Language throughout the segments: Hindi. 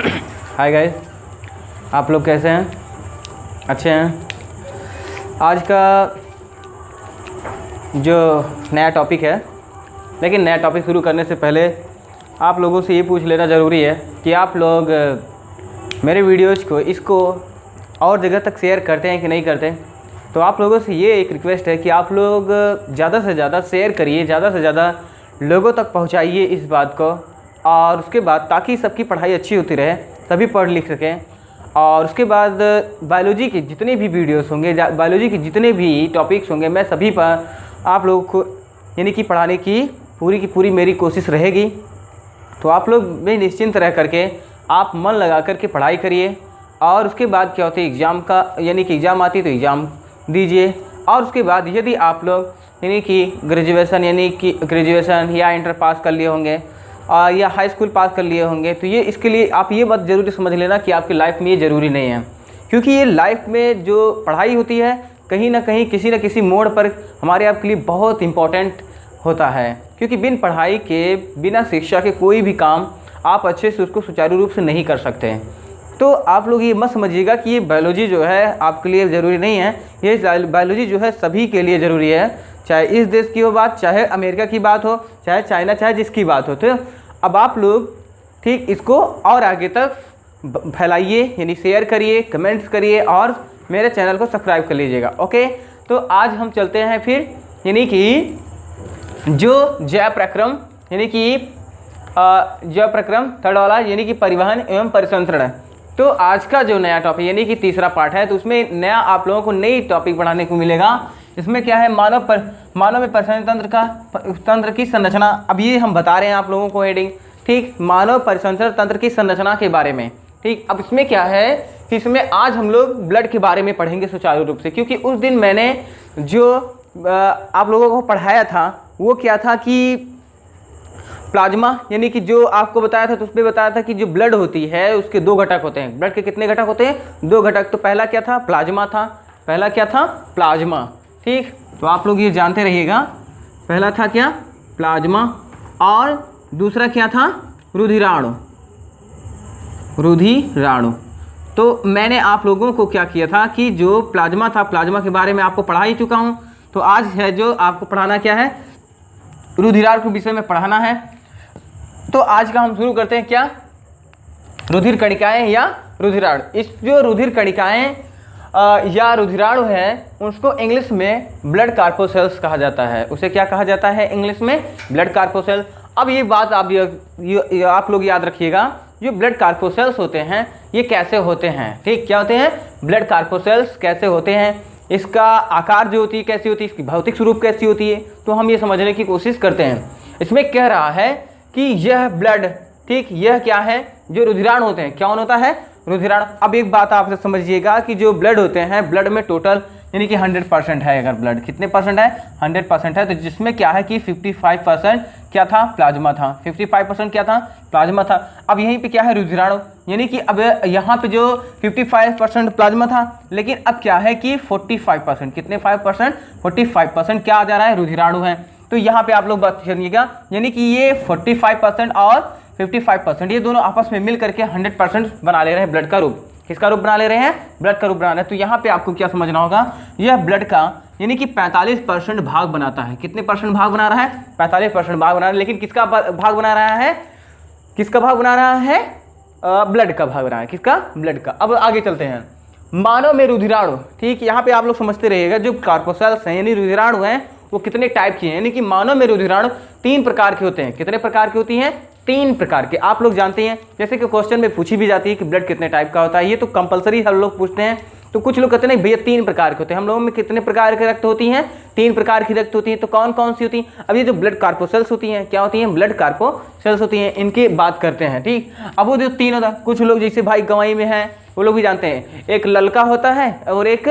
हाय गाइस, आप लोग कैसे हैं? अच्छे हैं? आज का जो नया टॉपिक है, लेकिन नया टॉपिक शुरू करने से पहले आप लोगों से ये पूछ लेना ज़रूरी है कि आप लोग मेरे वीडियोज़ को इसको और जगह तक शेयर करते हैं कि नहीं करते। तो आप लोगों से ये एक रिक्वेस्ट है कि आप लोग ज़्यादा से ज़्यादा शेयर करिए, ज़्यादा से ज़्यादा लोगों तक पहुंचाइए इस बात को। और उसके बाद ताकि सबकी पढ़ाई अच्छी होती रहे, सभी पढ़ लिख सकें। और उसके बाद बायोलॉजी के जितने भी वीडियोस होंगे, बायोलॉजी के जितने भी टॉपिक्स होंगे, मैं सभी पर आप लोगों को यानी कि पढ़ाने की पूरी मेरी कोशिश रहेगी। तो आप लोग भी निश्चिंत रह करके आप मन लगा करके पढ़ाई करिए। और उसके बाद क्या होता है, एग्ज़ाम का यानी कि एग्ज़ाम आती है तो एग्ज़ाम दीजिए। और उसके बाद यदि आप लोग यानी कि ग्रेजुएशन या इंटर पास कर लिए होंगे या हाई स्कूल पास कर लिए होंगे, तो ये इसके लिए आप ये बात ज़रूरी समझ लेना कि आपकी लाइफ में ये ज़रूरी नहीं है। क्योंकि ये लाइफ में जो पढ़ाई होती है कहीं ना कहीं किसी न किसी मोड़ पर हमारे आपके लिए बहुत इम्पोर्टेंट होता है। क्योंकि बिन पढ़ाई के, बिना शिक्षा के कोई भी काम आप अच्छे से उसको सुचारू रूप से नहीं कर सकते। तो आप लोग ये मत समझिएगा कि ये बायोलॉजी जो है आपके लिए ज़रूरी नहीं है। ये बायोलॉजी जो है सभी के लिए ज़रूरी है, चाहे इस देश की हो बात, चाहे अमेरिका की बात हो, चाहे चाइना, चाहे जिसकी बात हो। तो अब आप लोग ठीक इसको और आगे तक फैलाइए, यानी शेयर करिए, कमेंट्स करिए और मेरे चैनल को सब्सक्राइब कर लीजिएगा। ओके, तो आज हम चलते हैं फिर यानी कि जो जय प्रक्रम यानी कि जय प्रक्रम थर्ड वाला यानी कि परिवहन एवं परिसंचरण। तो आज का जो नया टॉपिक यानी कि तीसरा पार्ट है, तो उसमें नया आप लोगों को नई टॉपिक पढ़ाने को मिलेगा। इसमें क्या है, मानव में परिसंचरण तंत्र की संरचना। अब ये हम बता रहे हैं आप लोगों को हेडिंग, ठीक, मानव परिसंचरण तंत्र की संरचना के बारे में। ठीक, अब इसमें क्या है कि इसमें आज हम लोग ब्लड के बारे में पढ़ेंगे सुचारू रूप से। क्योंकि उस दिन मैंने जो आप लोगों को पढ़ाया था वो क्या था कि प्लाज्मा यानी कि जो आपको बताया था, तो उसमें बताया था कि जो ब्लड होती है उसके दो घटक होते हैं। ब्लड के कितने घटक होते हैं? दो घटक। तो पहला क्या था? प्लाज्मा था। पहला क्या था? प्लाज्मा। ठीक, तो आप लोग ये जानते रहिएगा, पहला था क्या? प्लाज्मा। और दूसरा क्या था? रुधिराणु। रुधिराणु। तो मैंने आप लोगों को क्या किया था कि जो प्लाज्मा था, प्लाज्मा के बारे में आपको पढ़ा ही चुका हूँ। तो आज है जो आपको पढ़ाना क्या है, रुधिराणु के विषय में पढ़ाना है। तो आज का हम शुरू करते हैं क्या, रुधिर कणिकाएं या रुधिराणु। इस जो रुधिर कणिकाएं या रुधिराणु है उसको इंग्लिश में ब्लड कार्पोसेल्स कहा जाता है। उसे क्या कहा जाता है इंग्लिश में? ब्लड कार्पोसेल। अब ये बात आप लोग याद रखिएगा, जो ब्लड कार्पोसेल्स होते हैं ये कैसे होते हैं। ठीक, क्या होते हैं? ब्लड कार्पोसेल्स कैसे होते हैं, इसका आकार जो होती है कैसी होती है, इसकी भौतिक स्वरूप कैसी होती है, तो हम ये समझने की कोशिश करते हैं। इसमें कह रहा है कि यह ब्लड, ठीक, यह क्या है, जो रुधिराणु होते हैं, क्या होता है? रुधिराणु। अब एक बात आप समझिएगा कि जो ब्लड होते हैं, ब्लड में टोटल यानी कि 100% है। अगर ब्लड कितने परसेंट है? 100% है। तो जिसमें क्या है कि 55% क्या था? प्लाज्मा था। 55% क्या था? प्लाज्मा था। अब यहीं पे क्या है? रुधिराणु। यानी कि अब यहाँ पे जो 55% प्लाज्मा था, लेकिन अब क्या है कि 45%, कितने 5%? 45% क्या आ जा रहा है? रुधिराणु है। तो यहाँ पे आप लोग बात करिएगा, यानी कि ये 45% और 55% ये दोनों आपस में मिल करके 100% बना ले रहे हैं ब्लड का रूप। किसका रूप बना ले रहे हैं? ब्लड का रूप बना रहे हैं। तो यहाँ पे आपको क्या समझना होगा, यह ब्लड का यानी कि 45% भाग बनाता है। कितने परसेंट भाग बना रहा है? 45% भाग बना रहा है। लेकिन किसका भाग बना रहा है? किसका भाग बना रहा है? ब्लड का भाग बना रहा है। किसका? ब्लड का। अब आगे चलते हैं, मानव में रुधिराणु। ठीक, यहाँ पे आप लोग समझते रहिएगा, जो कार्पोसेल्स हैं यानी रुधिराणु हैं वो कितने टाइप की हैं। यानी कि मानव में रुधिराणु 3 प्रकार के होते हैं। कितने प्रकार की होती हैं? 3 प्रकार के। आप लोग जानते हैं, जैसे कि क्वेश्चन में पूछी भी जाती है कि ब्लड कितने टाइप का होता है, ये तो कंपलसरी हम लोग पूछते हैं। तो कुछ लोग कहते हैं भैया 3 प्रकार के होते हैं। हम लोगों में कितने प्रकार की रक्त होती हैं? 3 प्रकार की रक्त होती हैं। तो कौन कौन सी होती हैं? अब ये जो ब्लड कार्पोसेल्स होती हैं, क्या होती हैं? ब्लड कार्पोसेल्स होती हैं। इनकी बात करते हैं। ठीक, अब वो जो 3 होता है, कुछ लोग जैसे भाई गवाई में हैं वो लोग भी जानते हैं, एक ललका होता है और एक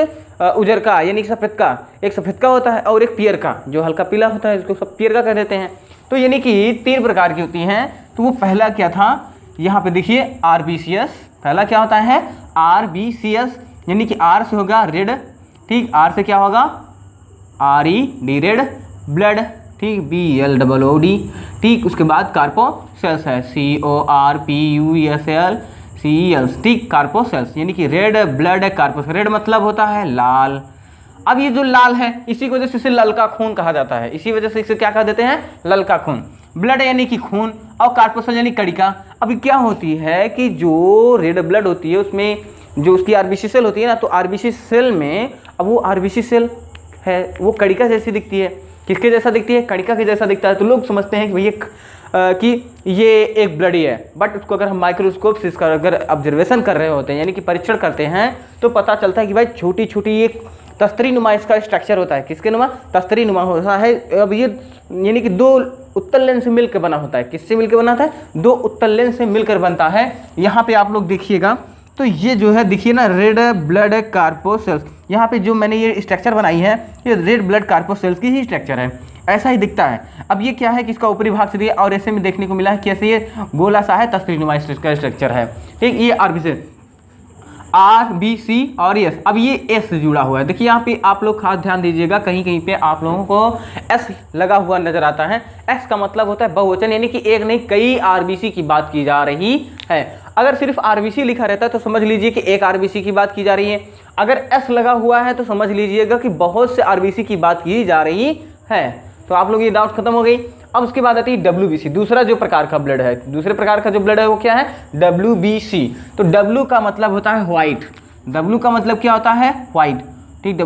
उजर का यानी सफ़ेद का, एक सफ़ेद का होता है और एक पियर का जो हल्का पीला होता है, इसको सब पियर का कह देते हैं। तो यानी कि 3 प्रकार की होती हैं। तो वो पहला क्या था, यहाँ पे देखिए RBCS। पहला क्या होता है? RBCS यानी कि R से होगा रेड। ठीक, R से क्या होगा? RED red blood. ठीक, BLOOD। ठीक, उसके बाद कार्पोसेल्स है CORPUSL सेल्स, ठीक, कार्पोसेल्स यानी कि रेड ब्लड कार्पोसेल्स। रेड मतलब होता है लाल। अब ये जो लाल है इसी की वजह से इसे ललका खून कहा जाता है, इसी वजह से इसे क्या कह देते हैं, ललका खून। ब्लड यानी कि खून और कार्पोसेल यानी कणिका। अभी क्या होती है कि जो रेड ब्लड होती है उसमें जो उसकी आरबीसी सेल होती है ना, तो आरबीसी सेल में अब वो आरबीसी सेल है वो कणिका जैसी दिखती है। किसके जैसा दिखती है, कणिका के जैसा दिखता है। तो लोग समझते हैं कि भैया कि ये एक ब्लड ही है, बट उसको अगर हम माइक्रोस्कोप से इसका अगर ऑब्जर्वेशन कर रहे होते हैं यानी कि परीक्षण करते हैं तो पता चलता है कि भाई छोटी छोटी एक तस्तरी नुमा इसका स्ट्रक्चर होता है। किसके नुमा, तस्तरी नुमा होता है। अब ये यानी कि दो उत्तल लेंस से मिलकर बना होता है। किससे मिलकर बना होता है, दो उत्तल लेंस से मिलकर बनता है। यहाँ पे आप लोग देखिएगा तो ये जो है देखिए ना, रेड ब्लड कार्पोसेल्स, यहाँ पे जो मैंने ये स्ट्रक्चर बनाई है ये रेड ब्लड कार्पोसेल्स की ही स्ट्रक्चर है, ऐसा ही दिखता है। अब ये क्या है कि इसका ऊपरी भाग से दिया और ऐसे में देखने को मिला है कि ऐसे ये गोला सा है, तस्तरी नुमा इसका स्ट्रक्चर है, ठीक। ये RBC और S। अब ये S से जुड़ा हुआ है। देखिए यहाँ पे आप लोग खास ध्यान दीजिएगा, कहीं कहीं पे आप लोगों को S लगा हुआ नजर आता है। S का मतलब होता है बहुवचन, यानी कि एक नहीं कई RBC की बात की जा रही है। अगर सिर्फ RBC लिखा रहता है तो समझ लीजिए कि एक RBC की बात की जा रही है। अगर S लगा हुआ है तो समझ लीजिएगा कि बहुत से RBC की बात की जा रही है। तो आप लोग ये डाउट खत्म हो गई। अब उसके बाद आती है WBC, दूसरा जो प्रकार का ब्लड है। दूसरे प्रकार का जो ब्लड है वो क्या है, WBC। तो W का मतलब होता है व्हाइट। W का मतलब क्या होता है, व्हाइट, ठीक।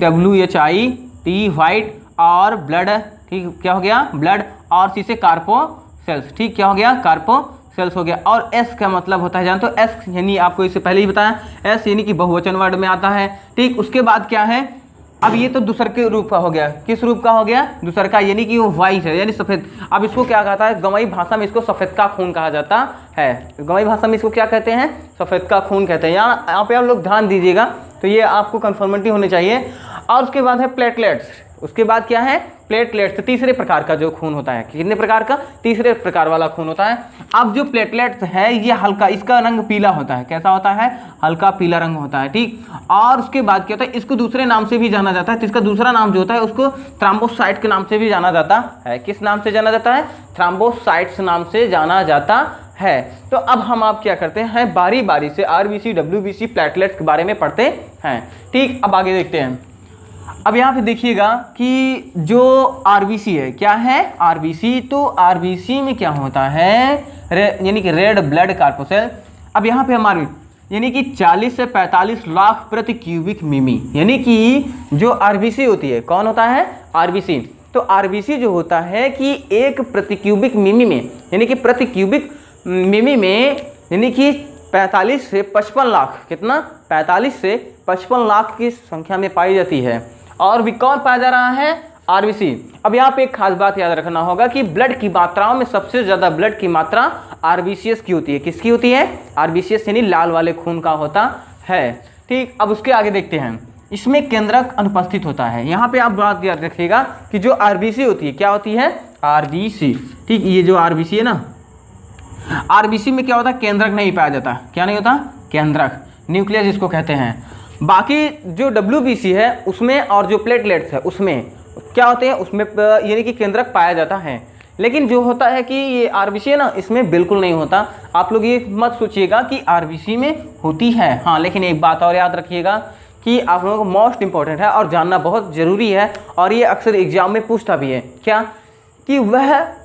WHIT व्हाइट और ब्लड, ठीक, क्या हो गया, ब्लड, और C से कार्पोसेल्स, ठीक, क्या हो गया, कार्पोसेल्स हो गया। और S का मतलब होता है जानते हो, S यानी आपको इससे पहले ही बताया, S यानी कि बहुवचन वर्ड में आता है, ठीक। उसके बाद क्या है, अब ये तो दूसर के रूप का हो गया। किस रूप का हो गया, दूसर का, यानी कि वो व्हाइट है यानी सफ़ेद। अब इसको क्या कहता है, गंवाई भाषा में इसको सफ़ेद का खून कहा जाता है। गंवाई भाषा में इसको क्या कहते हैं, सफ़ेद का खून कहते हैं। यहाँ पे आप लोग ध्यान दीजिएगा तो ये आपको कन्फर्मेटी होनी चाहिए। और उसके बाद है प्लेटलेट्स। उसके बाद क्या है, प्लेटलेट्स, तीसरे प्रकार का जो खून होता है। कितने प्रकार का, तीसरे प्रकार वाला खून होता है। अब जो प्लेटलेट्स है ये हल्का, इसका रंग पीला होता है। कैसा होता है, हल्का पीला रंग होता है, ठीक। और उसके बाद क्या होता है, इसको दूसरे नाम से भी जाना जाता है। तो इसका दूसरा नाम जो होता है उसको थ्रोम्बोसाइट के नाम से भी जाना जाता है। किस नाम से जाना जाता है, थ्रोम्बोसाइट्स नाम से जाना जाता है। तो अब हम आप क्या करते हैं, बारी बारी से RBC WBC प्लेटलेट्स के बारे में पढ़ते हैं, ठीक। अब आगे देखते हैं। अब यहाँ पे देखिएगा कि जो RBC है, क्या है RBC, तो RBC में क्या होता है, यानी कि रेड ब्लड कार्पोसेल। अब यहाँ पे हमारे यानी कि 40 से 45 लाख प्रति क्यूबिक मिमी, यानी कि जो RBC होती है, कौन होता है, RBC। तो RBC जो होता है कि एक प्रति क्यूबिक मिमी में, यानी कि प्रति क्यूबिक मिमी में, यानी कि 45 से 55 लाख, कितना, 45 से 55 लाख की संख्या में पाई जाती है। और भी कौन पाया जा रहा है, RBC। अब यहाँ पे एक खास बात याद रखना होगा कि ब्लड की मात्राओं में सबसे ज़्यादा ब्लड की मात्रा RBCS की होती है। किसकी होती है, RBCS यानी लाल वाले खून का होता है, ठीक। अब उसके आगे देखते हैं, इसमें केंद्रक अनुपस्थित होता है। यहाँ पे आप बात याद रखिएगा कि जो RBC होती है, क्या होती है, RBC, ठीक। ये जो RBC है ना, RBC में क्या होता है, केंद्रक नहीं पाया जाता। क्या नहीं होता, केंद्रक, न्यूक्लियस इसको कहते हैं। बाकी जो WBC है उसमें और जो प्लेटलेट्स है उसमें क्या होते हैं, उसमें यानी कि केंद्रक पाया जाता है। लेकिन जो होता है कि ये RBC है ना, इसमें बिल्कुल नहीं होता। आप लोग ये मत सोचिएगा कि RBC में होती है, हाँ। लेकिन एक बात और याद रखिएगा कि आप लोगों को मोस्ट इंपॉर्टेंट है और जानना बहुत ज़रूरी है, और ये अक्सर एग्जाम में पूछता भी है, क्या, कि वह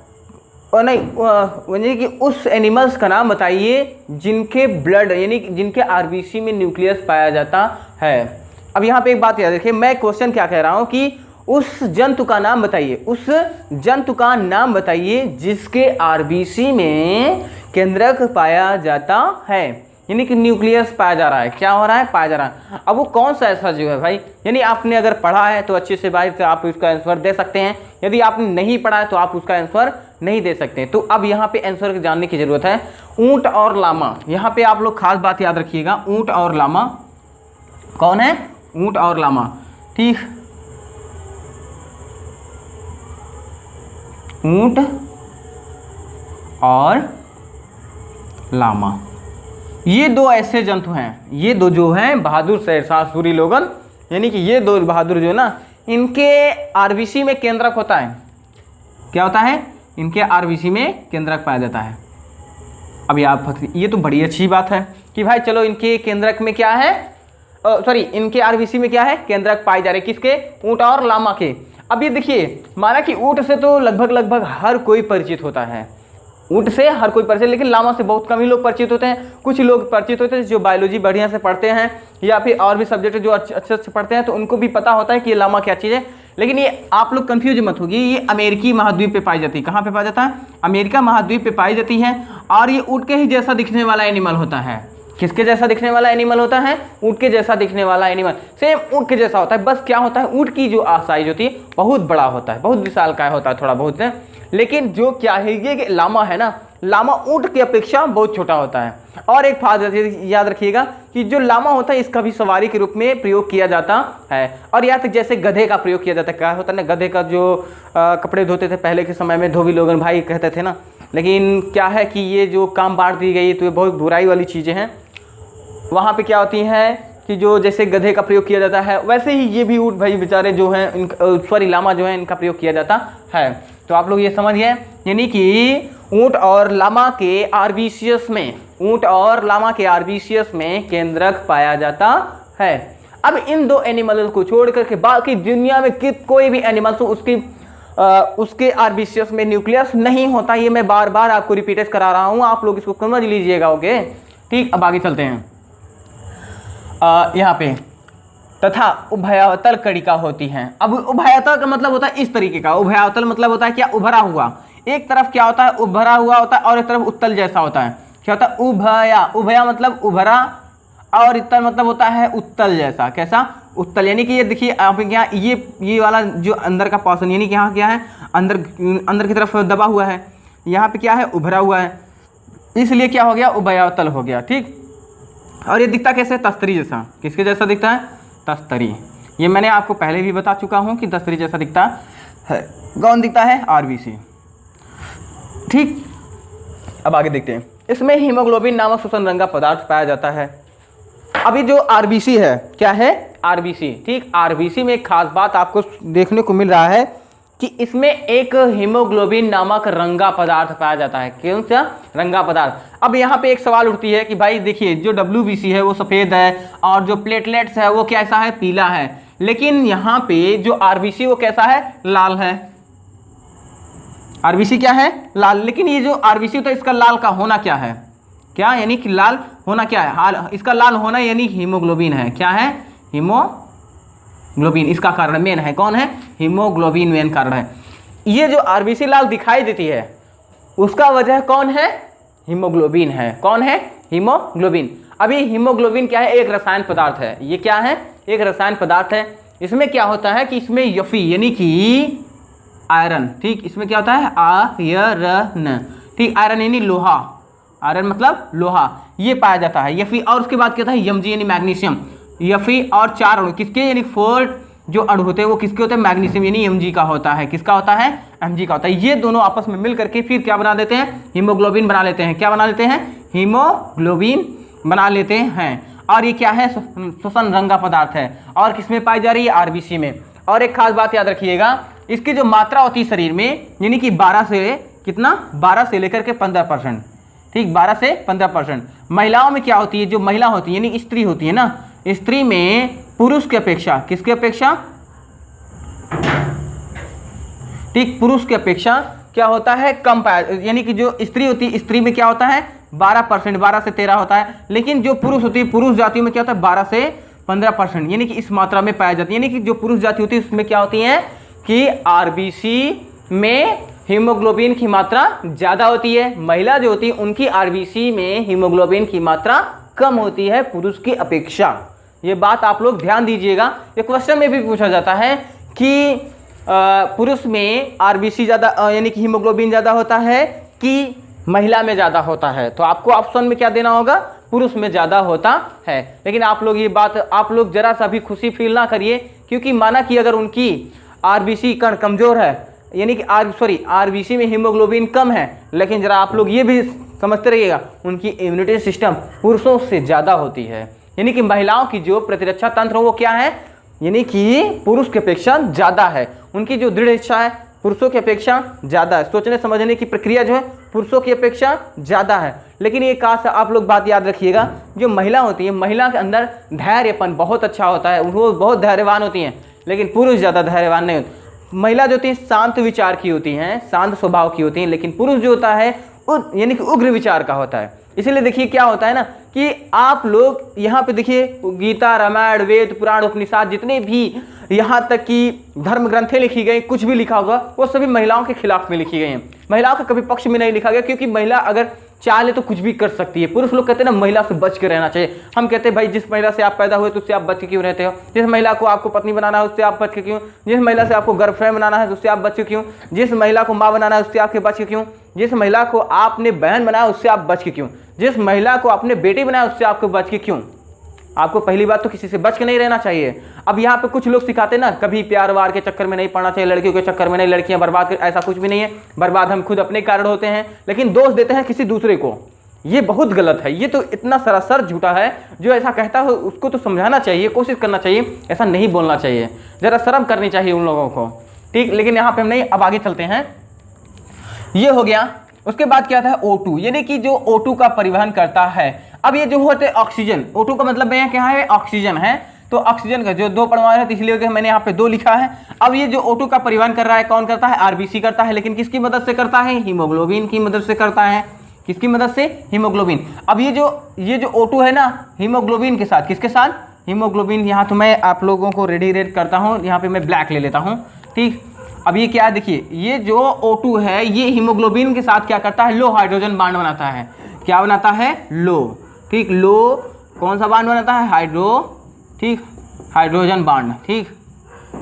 नहीं कि उस एनिमल्स का नाम बताइए जिनके ब्लड यानी जिनके RBC में न्यूक्लियस पाया जाता है। अब यहाँ पे एक बात याद रखिए, मैं क्वेश्चन क्या कह रहा हूँ कि उस जंतु का नाम बताइए, उस जंतु का नाम बताइए जिसके RBC में केंद्रक पाया जाता है, यानी कि न्यूक्लियस पाया जा रहा है। क्या हो रहा है, पाया जा रहा है। अब वो कौन सा ऐसा जो है भाई, यानी आपने अगर पढ़ा है तो अच्छे से भाई से आप उसका आंसर दे सकते हैं। यदि आपने नहीं पढ़ा है तो आप उसका आंसर नहीं दे सकते। तो अब यहाँ पे आंसर जानने की जरूरत है। ऊंट और लामा, यहाँ पे आप लोग खास बात याद रखिएगा, ऊंट और लामा कौन है, ऊंट और लामा, ठीक। ऊंट और लामा, ये दो ऐसे जंतु हैं, ये दो जो हैं बहादुर शेरशाह सूरी लोगन, यानी कि ये दो बहादुर जो है ना, इनके RBC में केंद्रक होता है। क्या होता है, इनके RBC में केंद्रक पाया जाता है। अभी आप ये तो बड़ी अच्छी बात है कि भाई चलो इनके केंद्रक में क्या है, सॉरी इनके आरबीसी में क्या है, केंद्रक पाए जा रहे किसके, ऊंट और लामा के। अब ये देखिए माना कि ऊंट से तो लगभग हर कोई परिचित होता है, ऊंट से हर कोई परिचित, लेकिन लामा से बहुत कम ही लोग परिचित होते हैं। कुछ लोग परिचित होते हैं जो बायोलॉजी बढ़िया से पढ़ते हैं या फिर और भी सब्जेक्ट जो अच्छे से पढ़ते हैं, तो उनको भी पता होता है कि ये लामा क्या चीज़ है। लेकिन ये आप लोग कंफ्यूज मत होगी, ये अमेरिकी महाद्वीप पे पाई जाती है। कहाँ पे पाया जाता है, अमेरिका महाद्वीप पे पाई जाती है। और ये ऊंट के ही जैसा दिखने वाला एनिमल होता है। किसके जैसा दिखने वाला एनिमल होता है, ऊंट के जैसा दिखने वाला एनिमल, सेम ऊंट के जैसा होता है। बस क्या होता है, ऊंट की जो साइज होती है बहुत बड़ा होता है, बहुत विशालकाय होता है थोड़ा बहुत है। लेकिन जो क्या है ये लामा है ना, लामा ऊंट की अपेक्षा बहुत छोटा होता है। और एक बात याद रखिएगा कि जो लामा होता है इसका भी सवारी के रूप में प्रयोग किया जाता है। और या तो जैसे गधे का प्रयोग किया जाता है, क्या होता है ना, गधे का जो कपड़े धोते थे पहले के समय में, धोबी लोगन भाई कहते थे ना। लेकिन क्या है कि ये जो काम बांट दी गई तो ये बहुत बुराई वाली चीज़ें हैं। वहाँ पे क्या होती हैं कि जो जैसे गधे का प्रयोग किया जाता है वैसे ही ये भी ऊँट भाई बेचारे जो हैं, सॉरी लामा जो है इनका प्रयोग किया जाता है। तो आप लोग ये समझिए, यानी कि ऊंट और लामा के आरबीसीएस में, ऊंट और लामा के आरबीसीएस में केंद्रक पाया जाता है। अब इन दो एनिमल को छोड़ करके बाकी दुनिया में कोई भी एनिमल तो उसके आरबीसीएस में न्यूक्लियस नहीं होता। ये मैं बार बार आपको रिपीट करा रहा हूँ, आप लोग इसको समझ लीजिएगा। ओके ठीक, अब आगे चलते हैं। यहाँ पे तथा उभयावतल कणिका होती हैं। अब उभयावतल का मतलब होता है इस तरीके का, उभयावतल मतलब होता है क्या, उभरा हुआ। एक तरफ क्या होता है, उभरा हुआ होता है और एक तरफ उत्तल जैसा होता है। क्या होता है, उभया, उभया मतलब उभरा और उत्तल मतलब होता है उत्तल जैसा। कैसा, उत्तल। यानी कि ये देखिए आप यहाँ ये वाला जो अंदर का पोर्शन, यानी कि यहाँ क्या है, अंदर की तरफ दबा हुआ है, यहाँ पे क्या है, उभरा हुआ है, इसलिए क्या हो गया, उभयावतल हो गया। ठीक, और ये दिखता कैसे, तस्तरी जैसा। किसके जैसा दिखता है, तस्तरी। ये मैंने आपको पहले भी बता चुका हूँ कि तस्तरी जैसा दिखता है। कौन दिखता है, आरबीसी। ठीक, अब आगे देखते हैं। इसमें हीमोग्लोबिन नामक श्वसन रंगा पदार्थ पाया जाता है। अभी जो आरबीसी है, क्या है, आरबीसी। ठीक, आरबीसी में एक खास बात आपको देखने को मिल रहा है कि इसमें एक हीमोग्लोबिन नामक रंगा पदार्थ पाया जाता है। कौन सा, रंगा पदार्थ। अब यहाँ पे एक सवाल उठती है कि भाई देखिए जो डब्ल्यूबीसी है वो सफ़ेद है और जो प्लेटलेट्स है वो कैसा है, पीला है। लेकिन यहाँ पे जो आरबीसी वो कैसा है, लाल है। आरबीसी क्या है, लाल। लेकिन ये जो आरबीसी होता है इसका लाल का होना क्या है, क्या, यानी कि लाल होना क्या है, हाल इसका लाल होना यानी हीमोग्लोबिन है। क्या है, हीमोग्लोबिन इसका कारण मेन है। कौन है, हीमोग्लोबिन मेन कारण है। ये जो आरबीसी लाल दिखाई देती है उसका वजह कौन है, हीमोग्लोबिन है। कौन है, हीमोग्लोबिन। अभी हीमोग्लोबिन क्या है, एक रसायन पदार्थ है। ये क्या है, एक रसायन पदार्थ है। इसमें क्या होता है कि इसमें यफी यानी कि आयरन। ठीक, इसमें क्या होता है, आयरन। ठीक, आयरन यानी लोहा, आयरन मतलब लोहा, ये पाया जाता है, यफी। और उसके बाद क्या होता है, यमजी यानी मैग्नीशियम। यफी और 4 अणु किसके, यानी 4 जो अणु होते हैं वो किसके होते हैं, मैग्नीशियम यानी एमजी का होता है। किसका होता है, एमजी का होता है। ये दोनों आपस में मिल करके फिर क्या बना देते हैं, हीमोग्लोबिन बना लेते हैं। क्या बना लेते हैं, हीमोग्लोबिन बना लेते हैं। और ये क्या है, श्वसन रंगा पदार्थ है। और किसमें पाई जा रही है, आरबीसी में। और एक खास बात याद रखिएगा, इसकी जो मात्रा होती है शरीर में, यानी कि 12 से कितना, 12 से लेकर के 15%। ठीक, 12 से 15%। महिलाओं में क्या होती है, जो महिला होती है यानी स्त्री होती है ना, स्त्री में पुरुष की अपेक्षा, किसकी अपेक्षा, ठीक, पुरुष की अपेक्षा क्या होता है, कम पाया। यानी कि जो स्त्री होती है, स्त्री में क्या होता है 12%, 12 से 13 होता है। लेकिन जो पुरुष होती है, पुरुष जातियों में क्या होता है 12 से 15%, यानी कि इस मात्रा में पाया जाती है। यानी कि जो पुरुष जाति होती है उसमें क्या होती है कि आरबीसी में हीमोग्लोबिन की मात्रा ज़्यादा होती है। महिला जो होती है उनकी आरबीसी में हीमोग्लोबिन की मात्रा कम होती है पुरुष की अपेक्षा। ये बात आप लोग ध्यान दीजिएगा। ये क्वेश्चन में भी पूछा जाता है कि पुरुष में आरबीसी ज़्यादा यानी कि हीमोग्लोबिन ज़्यादा होता है कि महिला में ज़्यादा होता है। तो आपको ऑप्शन में क्या देना होगा, पुरुष में ज़्यादा होता है। लेकिन आप लोग ये बात, आप लोग ज़रा सा भी खुशी फील ना करिए, क्योंकि माना कि अगर उनकी आरबीसी कण कमज़ोर है, यानी कि आरबीसी में हीमोग्लोबिन कम है, लेकिन ज़रा आप लोग ये भी समझते रहिएगा उनकी इम्यूनिटी सिस्टम पुरुषों से ज़्यादा होती है। यानी कि महिलाओं की जो प्रतिरक्षा तंत्र वो क्या है, यानी कि पुरुष की अपेक्षा ज़्यादा है। उनकी जो दृढ़ इच्छा है पुरुषों की अपेक्षा ज़्यादा है। सोचने समझने की प्रक्रिया जो है पुरुषों की अपेक्षा ज़्यादा है। लेकिन ये खास आप लोग बात याद रखिएगा, जो महिला होती है, महिला के अंदर धैर्यपन बहुत अच्छा होता है, वो बहुत धैर्यवान होती हैं, लेकिन पुरुष ज़्यादा धैर्यवान नहीं होते। महिला जो होती है शांत विचार की होती हैं, शांत स्वभाव की होती हैं, लेकिन पुरुष जो होता है यानी कि उग्र विचार का होता है। इसीलिए देखिए क्या होता है ना कि आप लोग यहाँ पे देखिए गीता, रामायण, वेद, पुराण, उपनिषद, जितने भी यहाँ तक कि धर्म ग्रंथें लिखी गई, कुछ भी लिखा होगा वो सभी महिलाओं के खिलाफ में लिखी गई हैं। महिलाओं के कभी पक्ष में नहीं लिखा गया, क्योंकि महिला अगर चाहे तो कुछ भी कर सकती है। पुरुष लोग कहते हैं ना महिला से बच के रहना चाहिए। हम कहते हैं भाई जिस महिला से आप पैदा हुए तो उससे आप बच के क्यों रहते हो? जिस महिला को आपको पत्नी बनाना है उससे आप बच के क्यों? जिस महिला से आपको गर्लफ्रेंड बनाना है उससे आप बच के क्यों? जिस महिला को माँ बनाना है उससे आपके बच के क्यों? जिस महिला को आपने बहन बनाया उससे आप बच के क्यों? जिस महिला को आपने बेटी बनाया उससे आपको बच के क्यों? आपको पहली बात तो किसी से बच के नहीं रहना चाहिए। अब यहाँ पे कुछ लोग सिखाते ना, कभी प्यार वार के चक्कर में नहीं पड़ना चाहिए, लड़कियों के चक्कर में नहीं, लड़कियां बर्बाद कर, ऐसा कुछ भी नहीं है। बर्बाद हम खुद अपने कारण होते हैं, लेकिन दोष देते हैं किसी दूसरे को। ये बहुत गलत है, ये तो इतना सरासर झूठा है। जो ऐसा कहता है उसको तो समझाना चाहिए, कोशिश करना चाहिए, ऐसा नहीं बोलना चाहिए, जरा शर्म करनी चाहिए उन लोगों को, ठीक। लेकिन यहाँ पे हम नहीं, अब आगे चलते हैं। ये हो गया। उसके बाद क्या था? O2, यानी कि जो O2 का परिवहन करता है। अब ये जो होते ऑक्सीजन, O2 का मतलब यहाँ क्या है? ऑक्सीजन है। तो ऑक्सीजन का जो 2 परमाणु है, इसलिए मैंने यहाँ पे 2 लिखा है। अब ये जो O2 का परिवहन कर रहा है कौन करता है? RBC करता है। लेकिन किसकी मदद से करता है? हीमोग्लोबिन की मदद से करता है। किसकी मदद से? हीमोग्लोबिन। अब ये जो O2 है ना, हीमोग्लोबिन के साथ, किसके साथ? हीमोग्लोबिन। यहाँ तो मैं आप लोगों को रेडी करता हूँ, यहाँ पे मैं ब्लैक ले लेता हूँ, ठीक। अब ये क्या है? देखिए ये जो O2 है ये हीमोग्लोबिन के साथ क्या करता है? लो हाइड्रोजन बांड बनाता है। क्या बनाता है? लो, ठीक। लो कौन सा बांड बनाता है? ठीक, हाइड्रोजन बांड, ठीक।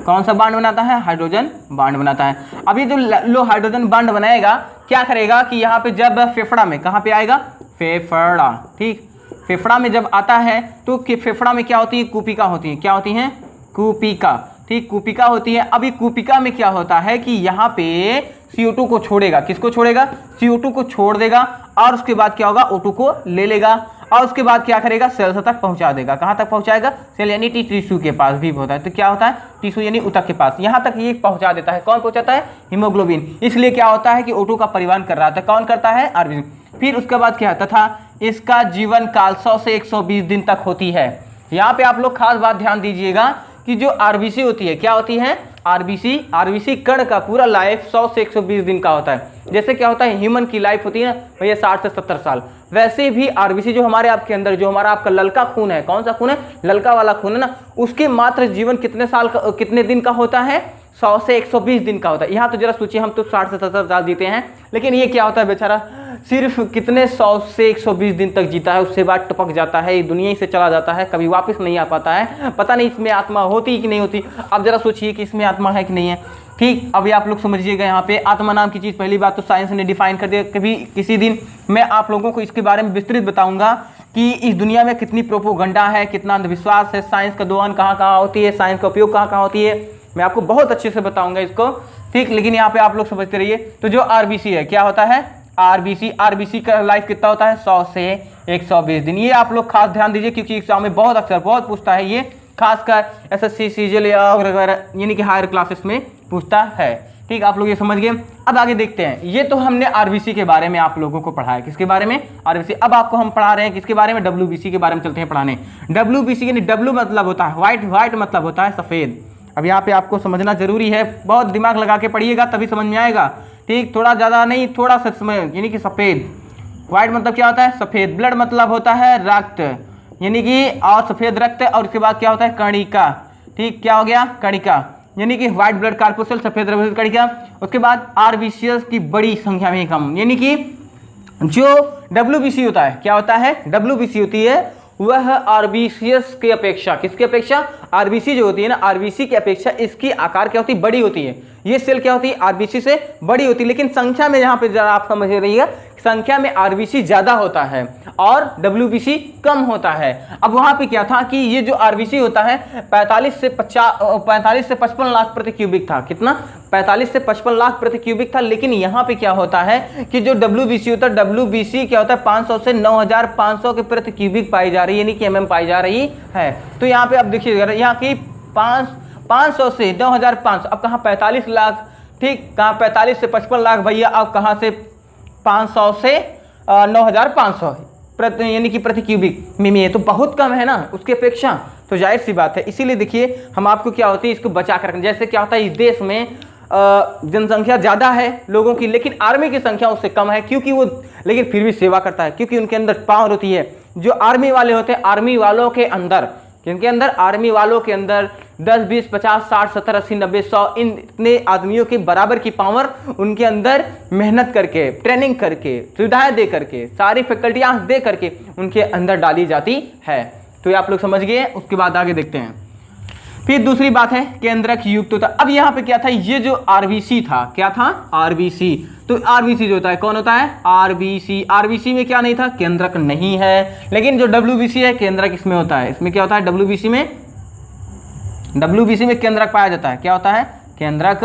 कौन सा बांड बनाता है? हाइड्रोजन बांड बनाता है। अब ये जो लो हाइड्रोजन बांड बनाएगा क्या करेगा कि यहाँ पे जब फेफड़ा में, कहाँ पे आएगा? फेफड़ा, ठीक। फेफड़ा में जब आता है तो फेफड़ा में क्या होती है? कूपिका होती है। क्या होती है? कूपिका, ठीक, कूपिका होती है। अब ये कूपिका में क्या होता है कि यहाँ पे CO2 को छोड़ेगा। किसको छोड़ेगा? CO2 को छोड़ देगा, और उसके बाद क्या होगा? O2 को ले लेगा, और उसके बाद क्या करेगा? सेल तक पहुंचा देगा। कहाँ तक पहुंचाएगा? सेल यानी टिश्यू के पास भी होता है, तो क्या होता है? टिश्यू यानी ऊतक के पास, यहाँ तक ये पहुंचा देता है। कौन पहुंचाता है? हीमोग्लोबिन। इसलिए क्या होता है कि O2 का परिवहन कर रहा था। कौन करता है? RBC। फिर उसके बाद क्या है? तथा इसका जीवन काल 100 से 120 दिन तक होती है। यहाँ पे आप लोग खास बात ध्यान दीजिएगा कि जो RBC होती है, क्या होती है? RBC कण का पूरा लाइफ 100 से 120 दिन का होता है। जैसे क्या होता है? ह्यूमन की लाइफ होती है भैया 60 से 70 साल, वैसे भी RBC जो हमारे आपके अंदर, जो हमारा आपका ललका खून है, कौन सा खून है? ललका वाला खून है ना, उसके मात्र जीवन कितने साल का, कितने दिन का होता है? 100 से 120 दिन का होता है। यहाँ तो जरा सोचिए, हम तो 60 से 70 साल जीते हैं, लेकिन ये क्या होता है बेचारा? सिर्फ कितने 100 से 120 दिन तक जीता है, उसके बाद टपक जाता है, दुनिया से चला जाता है, कभी वापस नहीं आ पाता है। पता नहीं इसमें आत्मा होती कि नहीं होती। अब जरा सोचिए कि इसमें आत्मा है कि नहीं है, ठीक। अभी आप लोग समझिएगा, यहाँ पे आत्मा नाम की चीज़ पहली बात तो साइंस ने डिफाइन कर दिया। कभी किसी दिन मैं आप लोगों को इसके बारे में विस्तृत बताऊंगा कि इस दुनिया में कितनी प्रोपोगंडा है, कितना अंधविश्वास है, साइंस का दोहन कहाँ कहाँ होती है, साइंस का उपयोग कहाँ कहाँ होती है, मैं आपको बहुत अच्छे से बताऊंगा इसको, ठीक। लेकिन यहाँ पे आप लोग समझते रहिए। तो जो RBC है, क्या होता है? RBC का लाइफ कितना होता है? 100 से 120 दिन। ये आप लोग खास ध्यान दीजिए, क्योंकि एग्जाम में बहुत अक्सर बहुत पूछता है ये, खासकर SSC, CGL या वगैरह यानी कि हायर क्लासेस में पूछता है, ठीक। आप लोग ये समझ गए। अब आगे देखते हैं। ये तो हमने RBC के बारे में आप लोगों को पढ़ाया। किसके बारे में? RBC। अब आपको हम पढ़ा रहे हैं किसके बारे में? WBC के बारे में चलते हैं पढ़ाने। WBC यानी W मतलब होता है व्हाइट, व्हाइट मतलब होता है सफ़ेद। अब यहाँ पे आपको समझना जरूरी है, बहुत दिमाग लगा के पढ़िएगा तभी समझ में आएगा, ठीक। थोड़ा ज़्यादा नहीं, थोड़ा सा समय, यानी कि सफ़ेद। व्हाइट मतलब क्या होता है? सफ़ेद। ब्लड मतलब होता है रक्त, यानी कि और सफ़ेद रक्त, और उसके बाद क्या होता है? कणिका, ठीक। क्या हो गया? कणिका, यानी कि व्हाइट ब्लड कार्पोसेल, सफ़ेद रक्त कणिका। उसके बाद RBC की बड़ी संख्या में कम, यानी कि जो WBC होता है, क्या होता है? WBC होती है वह RBC की अपेक्षा, किसकी अपेक्षा? RBC जो होती है ना, RBC की अपेक्षा इसकी आकार क्या होती है? बड़ी होती है। ये सेल क्या होती है? RBC से बड़ी होती है, लेकिन संख्या में यहाँ पे जरा आप समझ रहिएगा, संख्या में RBC ज़्यादा होता है और WBC कम होता है। अब वहाँ पे क्या था कि ये जो RBC होता है 45 से 55 लाख प्रति क्यूबिक था। कितना? 45 से 55 लाख प्रति क्यूबिक था। लेकिन यहाँ पे क्या होता है कि जो WBC होता है, WBC क्या होता है? 500 से 9500 के प्रति क्यूबिक पाई जा रही है, यानी कि mm पाई जा रही है। तो यहाँ पे आप देखिए, यहाँ की 500 से 9500, अब कहाँ 45 लाख ठीक, कहाँ 45 से 55 लाख भैया, अब कहाँ से 500 से 9500 यानी कि प्रति क्यूबिक मिमी, तो बहुत कम है ना उसकी अपेक्षा, तो जाहिर सी बात है। इसीलिए देखिए हम आपको क्या होती है इसको बचा कर रखें। जैसे क्या होता है इस देश में जनसंख्या ज़्यादा है लोगों की, लेकिन आर्मी की संख्या उससे कम है, क्योंकि वो लेकिन फिर भी सेवा करता है, क्योंकि उनके अंदर पावर होती है। जो आर्मी वाले होते हैं, आर्मी वालों के अंदर, जिनके अंदर आर्मी वालों के अंदर 10, 20, 50, 60, 70, 80, 90, 100 इन इतने आदमियों के बराबर की पावर उनके अंदर मेहनत करके, ट्रेनिंग करके, सुविधाएं दे करके, सारी फैकल्टियाँ दे करके उनके अंदर डाली जाती है। तो ये आप लोग समझ गए। उसके बाद आगे देखते हैं। फिर दूसरी बात है केंद्रक युक्त होता। अब यहाँ पे क्या था, ये जो आरबीसी था, क्या था आरबीसी, तो आरबीसी जो होता है कौन होता है आरबीसी। आरबीसी में क्या नहीं था, केंद्रक नहीं है, लेकिन जो डब्ल्यूबीसी है केंद्रक इसमें होता है। इसमें क्या होता है डब्ल्यूबीसी में केंद्रक पाया जाता है। क्या होता है, केंद्रक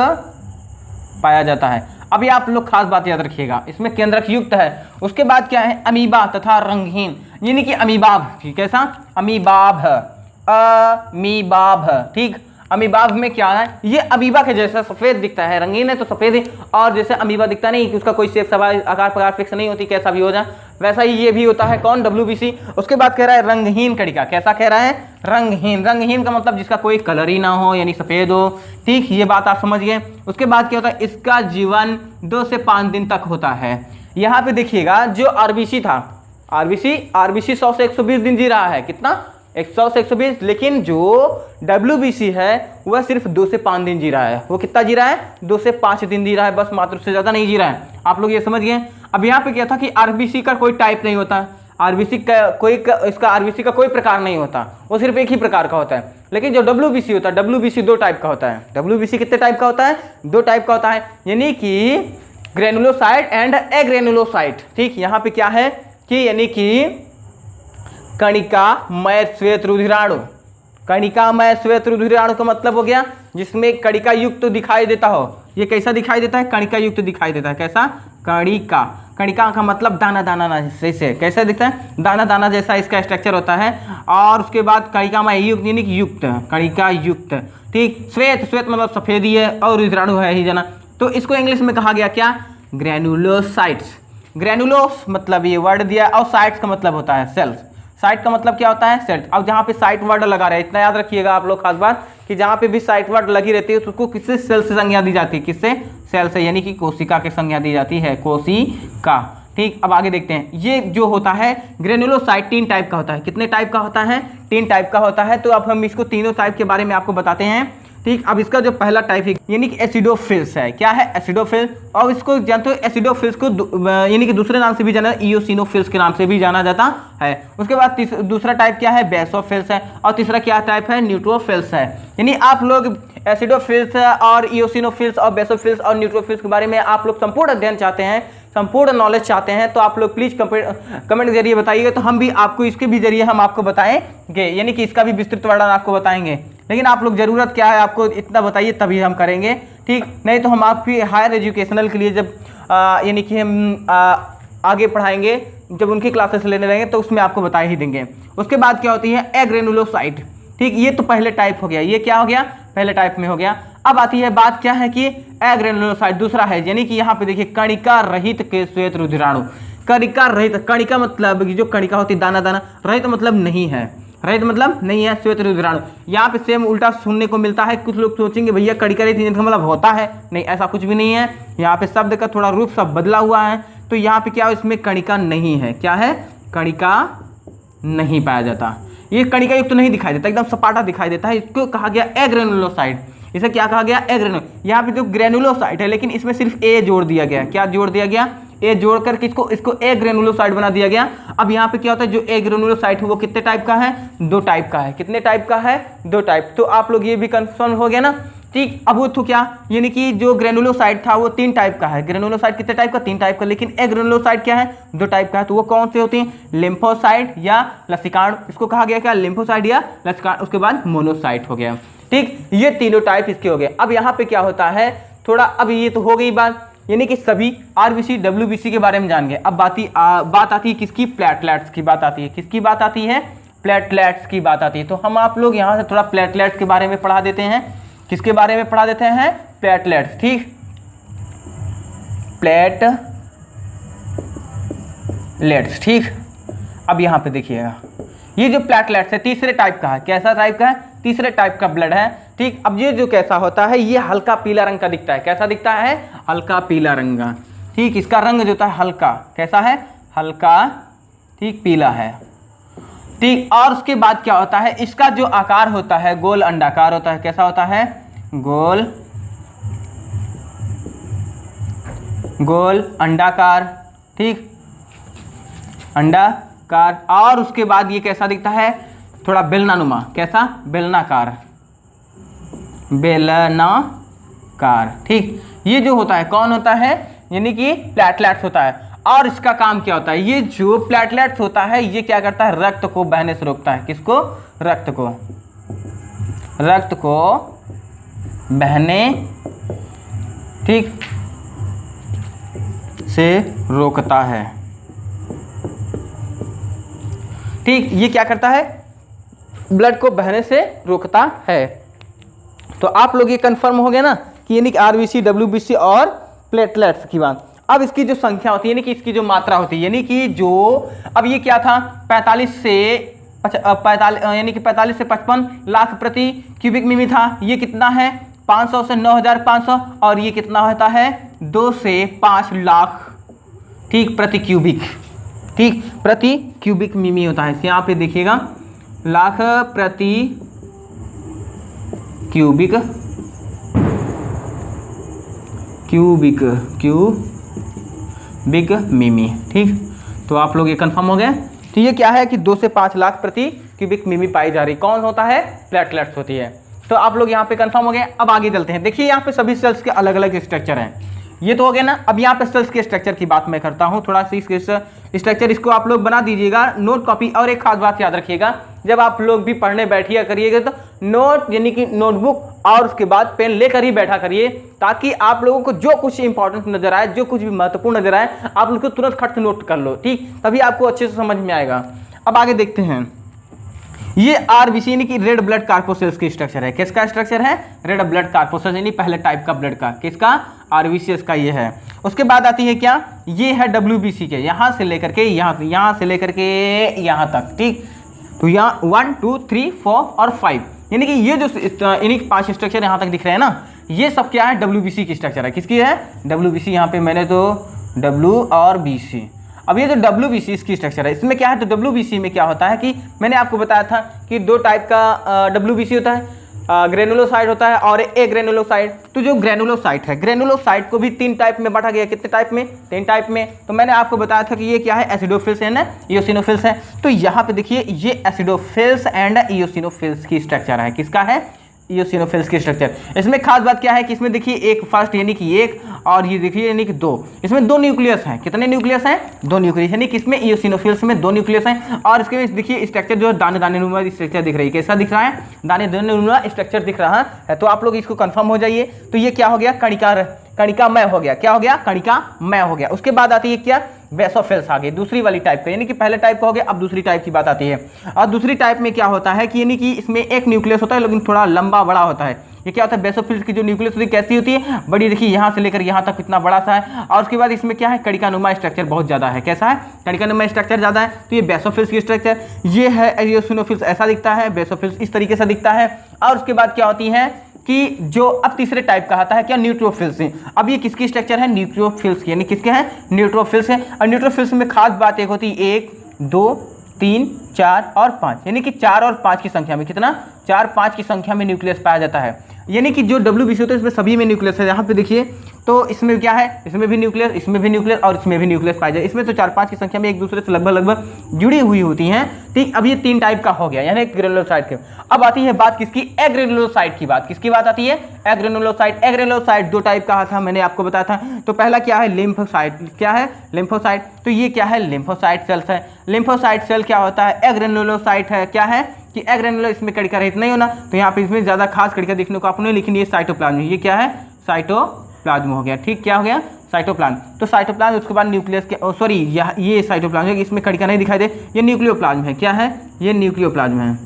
पाया जाता है। अभी आप लोग खास बात याद रखिएगा, इसमें केंद्रक युक्त है। उसके बाद क्या है, अमीबा तथा रंगहीन, यानी कि अमीबाब, कैसा अमीबाब, अमीबाब, ठीक। अमीबाब में क्या है, ये अमीबा के जैसा सफेद दिखता है, रंगीन है तो सफेद है, और जैसे अमीबा दिखता नहीं कि उसका कोई शेप सवाल आकार प्रकार फिक्स नहीं होती, कैसा भी हो जाए, वैसा ही ये भी होता है कौन डब्ल्यूबीसी। उसके बाद कह रहा है रंगहीन कणिका, कैसा कह रहा है रंगहीन। रंगहीन का मतलब जिसका कोई कलर ही ना हो, यानी सफेद हो, ठीक, ये बात आप समझ गए। उसके बाद क्या होता है, इसका जीवन 2 से 5 दिन तक होता है। यहाँ पे देखिएगा जो आरबीसी था, आरबीसी 100 से 120 दिन जी रहा है, कितना 100 से 120, लेकिन जो डब्ल्यूबीसी है वह सिर्फ 2 से 5 दिन जी रहा है। वो कितना जी रहा है, 2 से 5 दिन जी रहा है, बस मात्र, उससे ज़्यादा नहीं जी रहा है। आप लोग ये समझ गए। अब यहाँ पे क्या था कि आरबीसी का कोई टाइप नहीं होता, आरबीसी का आरबीसी का कोई प्रकार नहीं होता, वो सिर्फ एक ही प्रकार का होता है। लेकिन जो डब्ल्यूबीसी होता है, डब्ल्यूबीसी 2 टाइप का होता है। डब्ल्यूबीसी कितने टाइप का होता है, 2 टाइप का होता है, यानी कि ग्रेनुलोसाइट एंड एग्रेनुलोसाइट, ठीक। यहाँ पे क्या है कि यानी कि कणिकामय श्वेत रुधिराणु, कणिकामय श्वेत रुधिराणु का मतलब हो गया जिसमें कणिका युक्त दिखाई देता हो। ये कैसा दिखाई देता है, कणिका युक्त दिखाई देता है। कैसा, कणिका, कणिका का मतलब दाना दाना जैसे, कैसा दिखता है, दाना दाना जैसा इसका स्ट्रक्चर होता है। और उसके बाद कणिकामय युक्त यानी कि युक्त, कणिका युक्त, ठीक। श्वेत, श्वेत मतलब सफेद ही है, और रुधिराणु है ही जना, तो इसको इंग्लिश में कहा गया क्या, ग्रेनुलोसाइट्स। ग्रेनुलोस मतलब ये वर्ड दिया, और साइट्स का मतलब होता है सेल्स। साइट का मतलब क्या होता है, सेल। अब जहाँ पे साइट वर्ड लगा रहे हैं, इतना याद रखिएगा आप लोग खास बात, कि जहाँ पे भी साइट वर्ड लगी रहती है तो उसको किससे, सेल से संज्ञा दी जाती है, किससे, सेल से, यानी कि कोशिका के संज्ञा दी जाती है, कोशिका, ठीक। अब आगे देखते हैं, ये जो होता है ग्रेनुलोसाइट 3 टाइप का होता है। कितने टाइप का होता है, 3 टाइप का होता है। तो अब हम इसको तीनों टाइप के बारे में आपको बताते हैं, ठीक। अब इसका जो पहला टाइप है यानी कि एसिडोफिल्स है। क्या है, एसिडोफिल्स, और इसको जानते हो एसिडोफिल्स को यानी कि दूसरे नाम से भी जाना, इओसिनोफिल्स के नाम से भी जाना जाता है। उसके बाद दूसरा टाइप क्या है, बेसोफिल्स है, और तीसरा क्या टाइप है, न्यूट्रोफिल्स है। यानी आप लोग एसिडोफिल्स और इओसिनोफिल्स और बेसोफिल्स और न्यूट्रोफिल्स के बारे में आप लोग संपूर्ण अध्ययन चाहते हैं, संपूर्ण नॉलेज चाहते हैं, तो आप लोग प्लीज़ कमेंट के जरिए बताइएगा, तो हम भी आपको इसके भी जरिए हम आपको बताएंगे, यानी कि इसका भी विस्तृत वर्णन आपको बताएंगे। लेकिन आप लोग ज़रूरत क्या है, आपको इतना बताइए तभी हम करेंगे, ठीक। नहीं तो हम आपकी हायर एजुकेशनल के लिए जब यानी कि हम आगे पढ़ाएंगे, जब उनकी क्लासेस लेने रहेंगे तो उसमें आपको बता ही देंगे। उसके बाद क्या होती है, एग्रेनुलोसाइट, ठीक। ये तो पहले टाइप हो गया, ये क्या हो गया, पहले टाइप में हो गया। अब आती है बात क्या है कि एग्रेनुलोसाइट दूसरा है, यानी कि यहाँ पे देखिए कणिका रहित के श्वेत रुधिराणु। कणिका रहित, कणिका मतलब जो कणिका होती है दाना दाना, रहित मतलब नहीं है, रहित मतलब नहीं है श्वेत रुधिराणु। यहाँ पे सेम उल्टा सुनने को मिलता है, कुछ लोग सोचेंगे भैया कणिका रहित इनका मतलब होता है, नहीं, ऐसा कुछ भी नहीं है। यहाँ पे शब्द का थोड़ा रूप सब बदला हुआ है, तो यहाँ पे क्या है, इसमें कणिका नहीं है। क्या है, कणिका नहीं पाया जाता, ये कणिका युक्त नहीं दिखाई देता, एकदम सपाटा दिखाई देता है। इसको कहा गया एग्रेनुलोसाइट। इसे क्या कहा गया, यहाँ पे जो ग्रेनुलोसाइट है, लेकिन इसमें सिर्फ ए जोड़ दिया गया। क्या जोड़ दिया गया, ए जोड़कर किसको, इसको ए ग्रेनुलोसाइट बना दिया गया। अब यहाँ पे क्या होता है, जो ए ग्रेनुलोसाइट है वो कितने टाइप का है, 2 टाइप का है। कितने टाइप का है, 2 टाइप। तो आप लोग ये भी कंफर्म हो गया ना, ठीक। अब वो तो क्या, यानी कि जो ग्रेनुलोसाइट था वो 3 टाइप का है। ग्रेनुलोसाइट कितने टाइप का, 3 टाइप का, लेकिन ए ग्रेनुलोसाइट क्या है, 2 टाइप का है। तो वो कौन से होते हैं, लिम्फोसाइट या लसिकाण, इसको कहा गया क्या, लिम्फोसाइट या लसिकाण। उसके बाद मोनोसाइट हो गया, ठीक। ये तीनों टाइप इसके हो गए। अब यहाँ पे क्या होता है थोड़ा, अब ये तो हो गई बात, यानी कि सभी आरबीसी डब्ल्यूबीसी के बारे में जान गए। अब बात आती है किसकी, प्लेटलेट्स की बात आती है। किसकी बात आती है, प्लेटलेट्स की बात आती है। तो हम आप लोग यहाँ से थोड़ा प्लेटलेट्स के बारे में पढ़ा देते हैं। किसके बारे में पढ़ा देते हैं, प्लेटलेट्स, ठीक। प्लेटलेट्स। ठीक, अब यहाँ पे देखिएगा ये जो प्लेटलेट्स है तीसरे टाइप का है। कैसा टाइप का है? तीसरे टाइप का ब्लड है। ठीक, अब ये जो कैसा होता है, ये हल्का पीला रंग का दिखता है। कैसा दिखता है? हल्का पीला रंग का। ठीक, इसका रंग जो होता है हल्का, कैसा है? हल्का, ठीक, पीला है। ठीक, और उसके बाद क्या होता है, इसका जो आकार होता है गोल अंडाकार होता है। कैसा होता है? गोल अंडाकार। ठीक, अंडाकार। और उसके बाद ये कैसा दिखता है? थोड़ा बेलनानुमा। कैसा? बेलनाकार, बेलनाकार। ठीक, ये जो होता है कौन होता है? यानी कि प्लेटलेट्स होता है। और इसका काम क्या होता है? ये जो प्लेटलेट्स होता है ये क्या करता है? रक्त को बहने से रोकता है। किसको? रक्त को बहने, ठीक, से रोकता है। ठीक, ये क्या करता है? ब्लड को बहने से रोकता है। तो आप लोग ये कंफर्म हो गया ना कि यानी कि आरबीसी, डब्ल्यूबीसी और प्लेटलेट्स की बात। अब इसकी जो संख्या होती है यानी कि इसकी जो मात्रा होती है, यानी कि जो अब ये क्या था 45 से 55 लाख प्रति क्यूबिक मिमी था। ये कितना है? 500 से 9500। और ये कितना होता है? 2 से 5 लाख, ठीक, प्रति क्यूबिक, ठीक, प्रति क्यूबिक मिमी होता है। यहाँ पे देखिएगा लाख प्रति क्यूबिक मिमी। ठीक, तो आप लोग ये कंफर्म हो गए। तो ये क्या है कि 2 से 5 लाख प्रति क्यूबिक मिमी पाई जा रही। कौन होता है? प्लेटलेट्स होती है। तो आप लोग यहाँ पे कंफर्म हो गए। अब आगे चलते हैं। देखिए यहाँ पे सभी सेल्स के अलग अलग स्ट्रक्चर हैं। ये तो हो गया ना। अब यहाँ पे सेल्स के स्ट्रक्चर की बात मैं करता हूँ। थोड़ा सी स्ट्रक्चर इसको आप लोग बना दीजिएगा नोट कॉपी। और एक खास बात याद रखिएगा, जब आप लोग भी पढ़ने बैठिए करिएगा तो नोट यानी कि नोटबुक और उसके बाद पेन लेकर ही बैठा करिए, ताकि आप लोगों को जो कुछ इंपॉर्टेंट नजर आए, जो कुछ भी महत्वपूर्ण नजर आए, आप लोग को तुरंत खट से नोट कर लो। ठीक, तभी आपको अच्छे से समझ में आएगा। अब आगे देखते हैं। ये आरबीसी यानी कि रेड ब्लड कार्पोसेल्स की स्ट्रक्चर है। किसका स्ट्रक्चर है? रेड ब्लड कार्पोसेल्स यानी पहले टाइप का ब्लड का। किसका? आरबीसीएस का ये है। उसके बाद आती है क्या? ये है डब्ल्यूबीसी के, यहाँ से लेकर के यहाँ से लेकर के यहाँ तक। ठीक, तो यहाँ 1 2 3 4 और 5 यानी कि ये जो यानी 5 स्ट्रक्चर यहाँ तक दिख रहे हैं ना, ये सब क्या है? डब्ल्यूबीसी की स्ट्रक्चर है। किसकी है? डब्ल्यूबीसी। यहाँ पे मैंने तो डब्ल्यू और बीसी। अब ये जो डब्ल्यूबीसी इसकी स्ट्रक्चर है, इसमें क्या है? तो डब्ल्यूबीसी में क्या होता है कि मैंने आपको बताया था कि 2 टाइप का डब्ल्यूबीसी होता है, ग्रेनुलोसाइट होता है और ए ग्रेनुलोसाइट। तो जो ग्रेनुलोसाइट है, ग्रेनुलोसाइट को भी 3 टाइप में बांटा गया। कितने टाइप में? 3 टाइप में। तो मैंने आपको बताया था कि ये क्या है? एसिडोफिल्स एंड इओसिनोफिल्स है। तो यहाँ पे देखिए ये एसिडोफिल्स एंड इओसिनोफिल्स की स्ट्रक्चर है। किसका है? इओसिनोफिल्स की स्ट्रक्चर। इसमें खास बात क्या है कि इसमें देखिए एक फर्स्ट यानी कि 1 और ये देखिए यानी कि 2, इसमें 2 न्यूक्लियस हैं। कितने न्यूक्लियस हैं? 2 न्यूक्लियस, यानी कि इसमें इओसिनोफिल्स में 2 न्यूक्लियस हैं। और इसके देखिए स्ट्रक्चर जो दाने दाने नुमा स्ट्रक्चर दिख रही है। कैसा दिख रहा है? दाने दाने नुमा स्ट्रक्चर दिख रहा है। तो आप लोग इसको कंफर्म हो जाइए। तो ये क्या हो गया? कणिकामय हो गया। क्या हो गया? कणिकामय हो गया। उसके बाद आती है क्या? बेसोफिल्स आ गई, दूसरी वाली टाइप का, यानी कि पहले टाइप का हो गया। अब दूसरी टाइप की बात आती है। और दूसरी टाइप में क्या होता है कि यानी कि इसमें एक न्यूक्लियस होता है लेकिन थोड़ा लंबा बड़ा होता है। ये क्या होता है? बेसोफिल्स की जो न्यूक्लियस होती है कैसी होती है? बड़ी। देखिए यहाँ से लेकर यहाँ तक कितना बड़ा सा है। और उसके बाद इसमें क्या है? कणिकानुमा स्ट्रक्चर बहुत ज़्यादा है। कैसा है? कणिकानुमा स्ट्रक्चर ज़्यादा है। तो ये बेसोफिल्स की स्ट्रक्चर। ये है इओसिनोफिल्स, ऐसा दिखता है। बेसोफिल्स इस तरीके से दिखता है। और उसके बाद क्या होती है कि जो अब तीसरे टाइप का आता है क्या? न्यूट्रोफिल्स है। अब ये किसकी स्ट्रक्चर है? न्यूट्रोफिल्स की, यानी किसके हैं? न्यूट्रोफिल्स है। और न्यूट्रोफिल्स में खास बात एक होती है 1 2 3 4 और 5, यानी कि 4 और 5 की संख्या में कितना? 4 5 की संख्या में न्यूक्लियस पाया जाता है। यानी कि जो डब्ल्यूबीसी होता है इसमें सभी में न्यूक्लियस है। यहाँ पे देखिए तो इसमें क्या है? इसमें भी न्यूक्लियस, इसमें भी न्यूक्लियस और इसमें भी न्यूक्लियस पाया जाए। इसमें तो 4 5 की संख्या में एक दूसरे से लगभग जुड़ी हुई होती हैं। ठीक, अब ये 3 टाइप का हो गया, यानी ग्रेनुलोसाइट के। अब आती है बात किसकी? एग्रेनुलोसाइट की बात। किसकी बात आती है? एग्रेनुलोसाइट। एग्रेनुलोसाइट 2 टाइप का था, मैंने आपको बताया था। तो पहला क्या है? लिम्फोसाइट। क्या है? लिम्फोसाइट। तो ये क्या है? लिम्फोसाइट सेल्स है। लिम्फोसाइट सेल क्या होता है? एग्रेनुलोसाइट है। क्या है कि एग्रेनुलर, इसमें कणिका रहित नहीं होना। तो यहाँ पे इसमें ज़्यादा खास कणिका देखने को आपने, लेकिन ये साइटोप्लाज्म। ये क्या है? साइटोप्लाज्म हो गया। ठीक, क्या हो गया? साइटोप्लाज्म। तो साइटोप्लाज्म, उसके बाद न्यूक्लियस के, सॉरी ये साइटोप्लाज्म है, इसमें कणिका नहीं दिखाई दे। ये न्यूक्लियोप्लाज्म है। क्या है? ये न्यूक्लियोप्लाज्म है।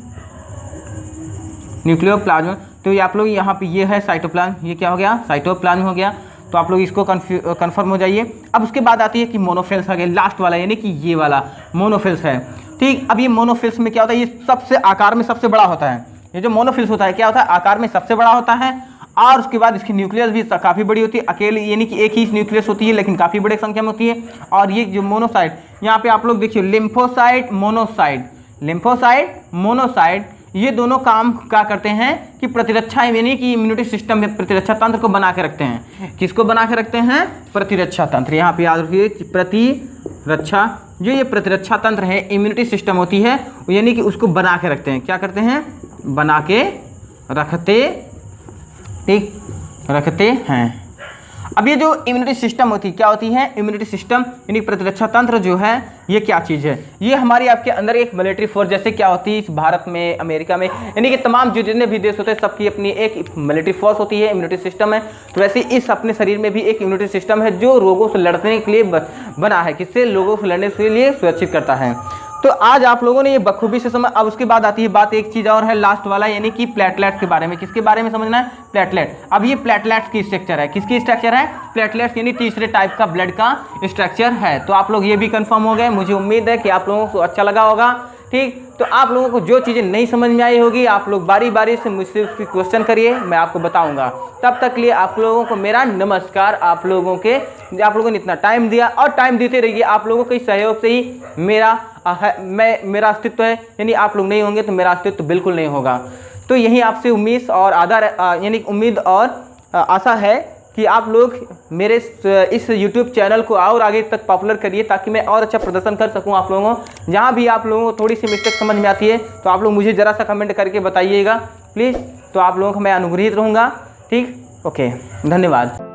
न्यूक्लियोप्लाज्म। तो ये आप लोग यहाँ पे ये है साइटोप्लाज्म। ये क्या हो गया? साइटोप्लाज्म हो गया। तो आप लोग इसको कन्फर्म हो जाइए। अब उसके बाद आती है कि मोनोफिल्स आ गए, लास्ट वाला यानी कि ये वाला मोनोफिल्स है। ठीक, अब ये मोनोफिल्स में क्या होता है, ये सबसे आकार में सबसे बड़ा होता है। ये जो मोनोफिल्स होता है क्या होता है, आकार में सबसे बड़ा होता है और उसके बाद इसकी न्यूक्लियस भी काफ़ी बड़ी होती है। अकेले यानी कि एक ही न्यूक्लियस होती है लेकिन काफ़ी बड़े संख्या में होती है। और ये जो मोनोसाइट, यहाँ पे आप लोग देखिए लिम्फोसाइट मोनोसाइट, लिम्फोसाइट मोनोसाइट, ये दोनों काम क्या करते हैं कि प्रतिरक्षा यानी कि इम्यूनिटी सिस्टम में प्रतिरक्षा तंत्र को बना के रखते हैं। किसको बना के रखते हैं, प्रतिरक्षा तंत्र। यहाँ पे याद रखिए प्रतिरक्षा, जो ये प्रतिरक्षा तंत्र है इम्यूनिटी सिस्टम होती है यानी कि उसको बना के रखते हैं। क्या करते हैं, बना के रखते, ठीक, रखते हैं। अब ये जो इम्यूनिटी सिस्टम होती है क्या होती है, इम्यूनिटी सिस्टम यानी प्रतिरक्षा तंत्र जो है ये क्या चीज़ है, ये हमारी आपके अंदर एक मिलिट्री फोर्स जैसे क्या होती है भारत में, अमेरिका में, यानी कि तमाम जो जितने भी देश होते हैं सबकी अपनी एक मिलिट्री फोर्स होती है, इम्यूनिटी सिस्टम है। तो वैसे इस अपने शरीर में भी एक इम्यूनिटी सिस्टम है जो रोगों से लड़ने के लिए बना है। किससे, लोगों से लड़ने के लिए सुरक्षित करता है। तो आज आप लोगों ने ये बखूबी से समझ। अब उसके बाद आती है बात, एक चीज़ और है लास्ट वाला, यानी कि प्लेटलेट्स के बारे में। किसके बारे में समझना है, प्लेटलेट। अब ये प्लेटलेट्स की स्ट्रक्चर है, किसकी स्ट्रक्चर है, प्लेटलेट्स यानी तीसरे टाइप का ब्लड का स्ट्रक्चर है। तो आप लोग ये भी कंफर्म हो गए। मुझे उम्मीद है कि आप लोगों को अच्छा लगा होगा। ठीक, तो आप लोगों को जो चीज़ें नहीं समझ में आई होगी आप लोग बारी बारी से मुझसे उसकी क्वेश्चन करिए, मैं आपको बताऊंगा। तब तक के लिए आप लोगों को मेरा नमस्कार। आप लोगों ने इतना टाइम दिया और टाइम देते रहिए। आप लोगों के सहयोग से ही मेरा अस्तित्व है, यानी आप लोग नहीं होंगे तो मेरा अस्तित्व बिल्कुल नहीं होगा। तो यही आपसे उम्मीद और आदर यानी उम्मीद और आशा है कि आप लोग मेरे इस YouTube चैनल को और आगे तक पॉपुलर करिए ताकि मैं और अच्छा प्रदर्शन कर सकूं। आप लोगों को जहां भी आप लोगों को थोड़ी सी मिस्टेक समझ में आती है तो आप लोग मुझे ज़रा सा कमेंट करके बताइएगा प्लीज़। तो आप लोगों को मैं अनुग्रहित रहूँगा। ठीक, ओके, धन्यवाद।